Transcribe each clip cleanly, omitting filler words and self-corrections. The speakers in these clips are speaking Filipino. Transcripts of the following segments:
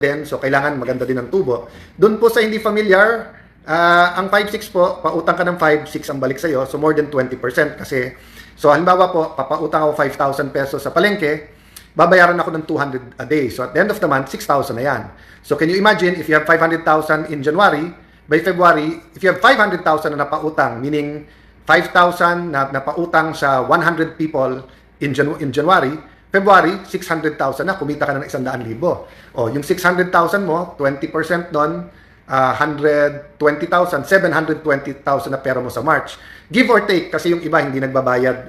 din, so kailangan maganda din ang tubo. Doon po sa hindi familiar, ang 5-6 po, pautang ka ng 5-6 ang balik sa'yo, so more than 20% kasi, so halimbawa po, papautang ako 5,000 pesos sa palengke, babayaran ako ng 200 a day. So at the end of the month, 6,000 na yan. So can you imagine, if you have 500,000 in January, by February, if you have 500,000 na napautang, meaning 5,000 na napautang sa 100 people in January, February, 600,000 na, kumita ka na ng 100,000. O, yung 600,000 mo, 20% nun, 120,000, 720,000 na pera mo sa March. Give or take, kasi yung iba hindi nagbabayad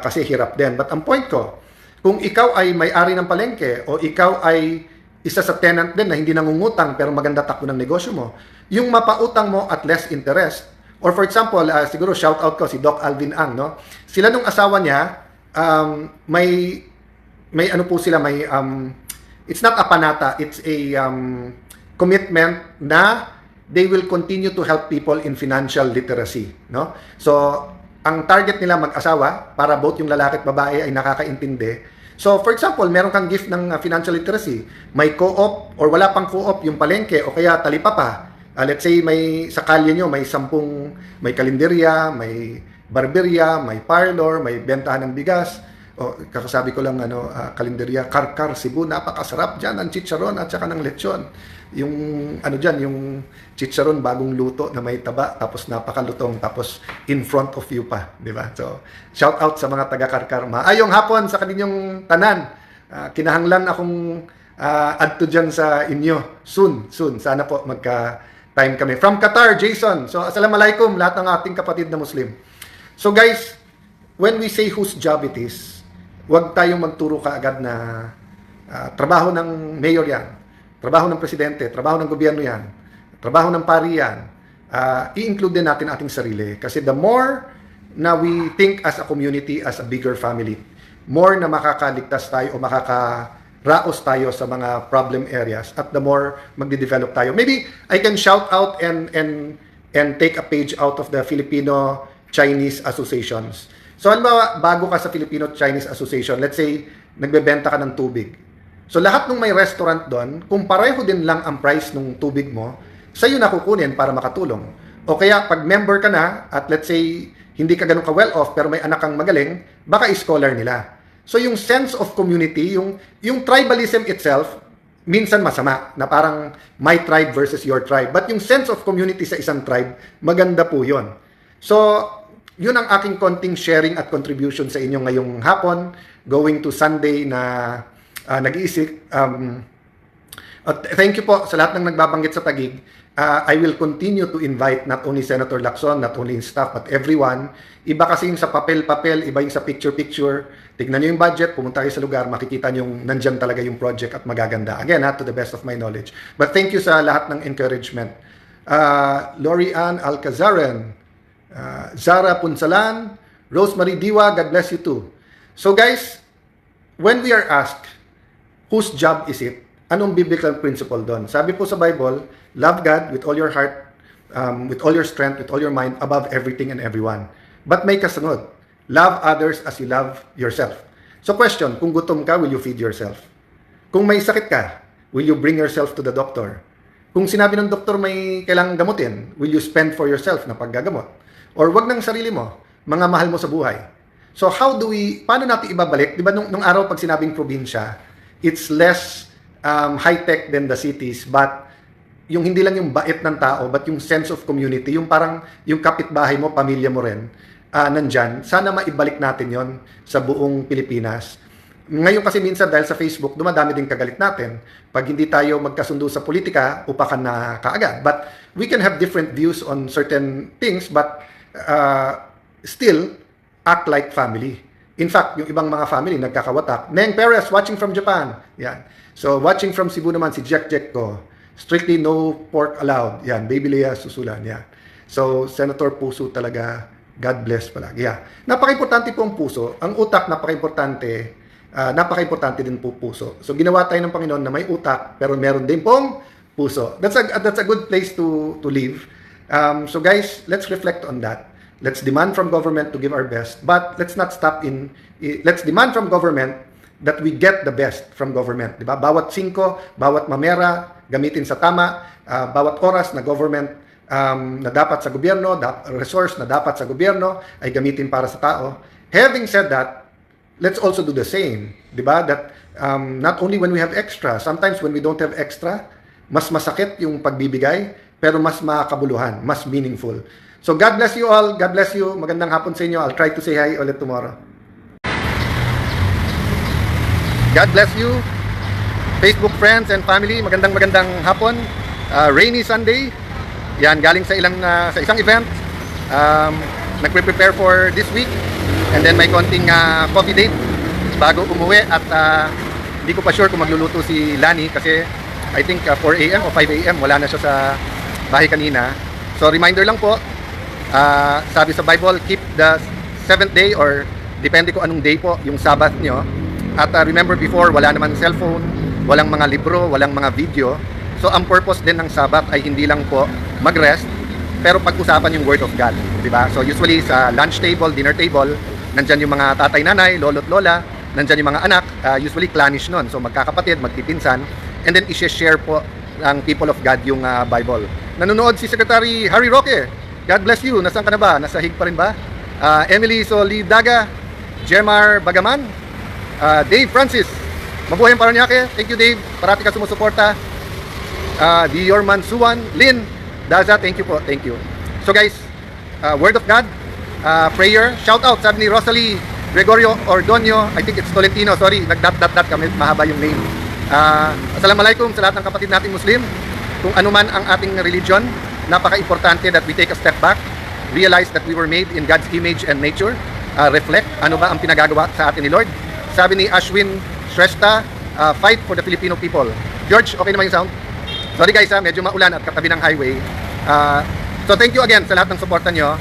kasi hirap din. But ang point ko, kung ikaw ay may-ari ng palengke o ikaw ay isa sa tenant din na hindi nangungutang pero maganda takbo ng negosyo mo, yung mapautang mo at less interest, or for example, siguro shout out ko si Doc Alvin Ang, no? Sila nung asawa niya, may ano po sila, may it's not a panata, it's a commitment na they will continue to help people in financial literacy, no? So ang target nila mag-asawa para both yung lalaki at babae ay nakakaintindi. So for example, meron kang gift ng financial literacy, may co-op or wala pang co-op yung palengke o kaya talipapa. Let's say may sa kalye nyo may 10, may kalenderya, may barberya, may parlor, may bentahan ng bigas. O kakasabi ko lang kalenderya, Karkar Cebu, napakasarap diyan ang chicharon at saka ng lechon. Yung diyan, yung chicharon bagong luto na may taba tapos napakalutong tapos in front of you pa, di ba? So, shout out sa mga taga Karkar. Maayong hapon sa kaninyong tanan. Kinahanglan akong adto diyan sa inyo soon. Sana po time kami. From Qatar, Jason. So, assalamualaikum lahat ng ating kapatid na Muslim. So guys, when we say whose job it is, huwag tayong magturo kaagad na trabaho ng mayor yan, trabaho ng presidente, trabaho ng gobyerno yan, trabaho ng pari yan. I-include din natin ating sarili. Kasi the more na we think as a community, as a bigger family, more na makakaligtas tayo o makakaraos tayo sa mga problem areas at the more magde-develop tayo. Maybe I can shout out and take a page out of the Filipino-Chinese associations. So, halimbawa, bago ka sa Filipino-Chinese Association, let's say, nagbebenta ka ng tubig. So, lahat ng may restaurant doon, kung pareho din lang ang price ng tubig mo, sa'yo na kukunin para makatulong. O kaya, pag member ka na, at let's say, hindi ka ganun ka well-off, pero may anak kang magaling, baka scholar nila. So, yung sense of community, yung tribalism itself, minsan masama, na parang my tribe versus your tribe. But yung sense of community sa isang tribe, maganda po yun. So, yun ang aking konting sharing at contribution sa inyo ngayong hapon, going to Sunday na nag-iisip. Thank you po sa lahat ng nagbabanggit sa Taguig. I will continue to invite not only Senator Lacson, not only his staff, but everyone. Iba kasi yung sa papel-papel, iba yung sa picture-picture. Tignan nyo yung budget, pumunta kayo sa lugar, makikita nyo yung nandyan talaga yung project at magaganda. Again, to the best of my knowledge. But thank you sa lahat ng encouragement. Lori Ann Alcazaren, Zara Punsalan, Rosemary Diwa, God bless you too. So guys, when we are asked, whose job is it? Anong biblical principle doon? Sabi po sa Bible, love God with all your heart, with all your strength, with all your mind, above everything and everyone. But may kasunod, love others as you love yourself. So question, kung gutom ka, will you feed yourself? Kung may sakit ka, will you bring yourself to the doctor? Kung sinabi ng doktor may kailangang gamutin, will you spend for yourself na paggagamot? Or wag ng sarili mo, mga mahal mo sa buhay. So paano natin ibabalik? Di ba nung araw pag sinabing probinsya, it's less high-tech than the cities, but yung hindi lang yung bait ng tao, but yung sense of community, yung parang yung kapitbahay mo, pamilya mo rin, nandyan. Sana maibalik natin yon sa buong Pilipinas. Ngayon kasi minsan dahil sa Facebook, dumadami din kagalit natin. Pag hindi tayo magkasundo sa politika, upakan na kaagad. But we can have different views on certain things, but still act like family. In fact, yung ibang mga family nagkakawatak. Neng Perez, watching from Japan. Yan. So, watching from Cebu naman, si Jack ko. Strictly no pork allowed. Yan. Baby Lea Susulan. Yan. So, Senator Puso talaga, God bless palagi. Yeah. Napaka-importante po ang puso. Ang utak, napaka-importante. Napaka-importante din po puso. So, ginawa tayo ng Panginoon na may utak, pero meron din pong puso. That's a good place to live. So guys, let's reflect on that. Let's demand from government to give our best, but let's not stop let's demand from government that we get the best from government, di ba? Bawat singko, bawat mamera, gamitin sa tama, bawat oras na government na dapat sa gobyerno, resource na dapat sa gobyerno, ay gamitin para sa tao. Having said that, let's also do the same, di ba? That not only when we have extra, sometimes when we don't have extra, mas masakit yung pagbibigay, pero mas makakabuluhan, mas meaningful. So God bless you all, God bless you, magandang hapon sa inyo. I'll try to say hi ulit tomorrow. God bless you, Facebook friends and family. Magandang hapon. Rainy Sunday. Yan, galing sa isang event. Nagpe-prepare for this week. And then may konting coffee date bago umuwi. At hindi ko pa sure kung magluluto si Lani kasi I think 4 a.m. o 5 a.m. wala na siya sa bahay kanina. So reminder lang po, sabi sa Bible, keep the 7th day or depende ko anong day po, yung Sabbath nyo. At remember before, wala naman cellphone, walang mga libro, walang mga video. So ang purpose din ng Sabbath ay hindi lang po mag-rest, pero pag-usapan yung Word of God, di ba? So usually sa lunch table, dinner table, nandyan yung mga tatay, nanay, lolo't lola, nandyan yung mga anak, usually clannish nun. So magkakapatid, magtipinsan, and then i-share po ng people of God yung Bible. Nanonood si Secretary Harry Roque. God bless you. Nasaan ka na ba? Nasa Hig pa rin ba? Emily Solidaga, Jemar Bagaman, Dave Francis, mabuhay ang Paranaque. Thank you, Dave. Parati ka sumusuporta. Dior Mansuan, Lynn Daza, thank you po. Thank you. So guys, Word of God, prayer, shout out, sabi ni Rosalie Gregorio Ordonio, I think it's Tolentino, sorry, nag-dot kami, mahaba yung name. Assalamualaikum sa lahat ng kapatid nating Muslim. Kung ano man ang ating religion, napaka-importante that we take a step back, realize that we were made in God's image and nature, reflect ano ba ang pinagagawa sa atin ni Lord. Sabi ni Ashwin Shrestha, fight for the Filipino people. George, okay naman yung sound? Sorry guys, medyo maulan at katabi ng highway. So thank you again sa lahat ng suporta nyo.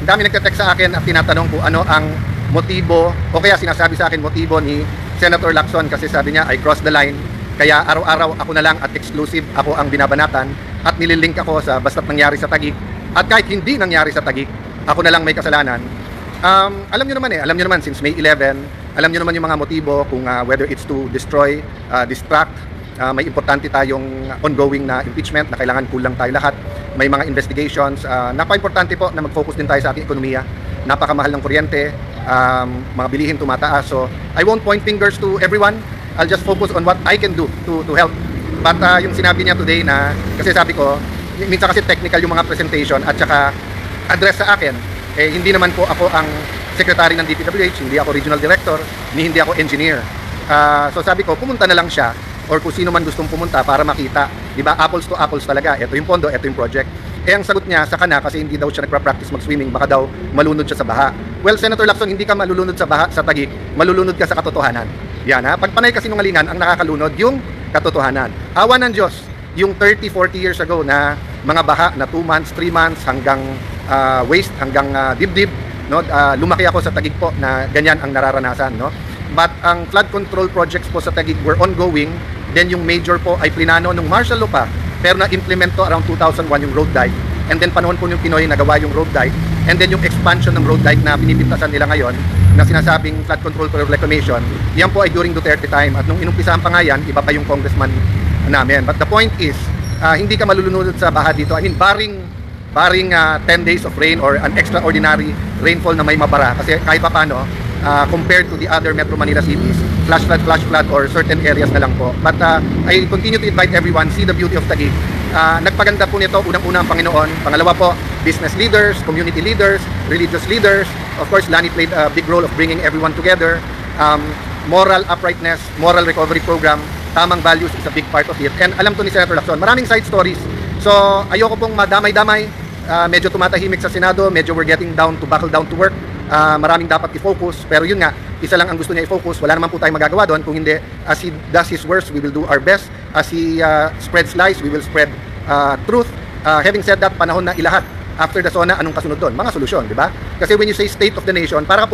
Dami nagte-text sa akin at tinatanong kung ano ang motibo o kaya sinasabi sa akin motibo ni Senator Lacson kasi sabi niya I crossed the line. Kaya araw-araw ako na lang at exclusive ako ang binabanatan at nililink ako sa basta't nangyari sa Taguig. At kahit hindi nangyari sa Taguig, ako na lang may kasalanan. Alam nyo naman since May 11, alam nyo naman yung mga motibo kung whether it's to destroy, distract, may importante tayong ongoing na impeachment na kailangan kulang tayo lahat. May mga investigations, napaka-importante po na mag-focus din tayo sa ating ekonomiya. Napakamahal ng kuryente, mga bilihin tumataas. So I won't point fingers to everyone. I'll just focus on what I can do to help. But yung sinabi niya today na, kasi sabi ko, minsan kasi technical yung mga presentation at saka address sa akin, eh hindi naman po ako ang secretary ng DPWH, hindi ako regional director, ni hindi ako engineer. So sabi ko, pumunta na lang siya or kung sino man gustong pumunta para makita. Di ba? Apples to apples talaga. Ito yung pondo, ito yung project. Eh ang sagot niya, saka na kasi hindi daw siya nagpa-practice mag-swimming, baka daw malunod siya sa baha. Well, Senator Lacson, hindi ka malulunod sa baha sa Taguig, malulunod ka sa katotohanan. Yan ha. Pag panay kasinungalingan, ang nakakalunod yung katotohanan. Awa ng Diyos, yung 30-40 years ago na mga baha na 2 months, 3 months hanggang waist, hanggang dibdib, no? Lumaki ako sa Taguig po na ganyan ang nararanasan, no? But ang flood control projects po sa Taguig were ongoing. Then yung major po ay plinano nung martial law pa, pero na-implement to around 2001 yung road dike. And then panahon po yung Pinoy nagawa yung road dike. And then yung expansion ng road dike na pinipintasan nila ngayon na sinasabing flood control for reclamation, yan po ay during Duterte time. At nung inumpisahan pa nga yan, iba pa yung congressman namin. But the point is, hindi ka malulunod sa baha dito. I mean, barring 10 days of rain or an extraordinary rainfall na may mabara. Kasi kahit pa paano, compared to the other Metro Manila cities, flash flood or certain areas na lang po. But I continue to invite everyone, see the beauty of Taguig. Nagpaganda po nito, unang-una ang Panginoon. Pangalawa po, business leaders, community leaders, religious leaders. Of course, Lani played a big role of bringing everyone together. Moral uprightness, moral recovery program, tamang values is a big part of it. And alam to ni Senator Lacson, maraming side stories. So, ayoko pong madamay-damay. Medyo tumatahimik sa Senado, medyo we're getting buckle down to work. Maraming dapat i-focus, pero yun nga, isa lang ang gusto niya i-focus. Wala naman po tayong magagawa doon. Kung hindi, as he does his worst, we will do our best. As he spreads lies, we will spread truth. Having said that, panahon na ilahat. After the SONA, anong kasunod doon? Mga solusyon, di ba? Kasi when you say state of the nation, para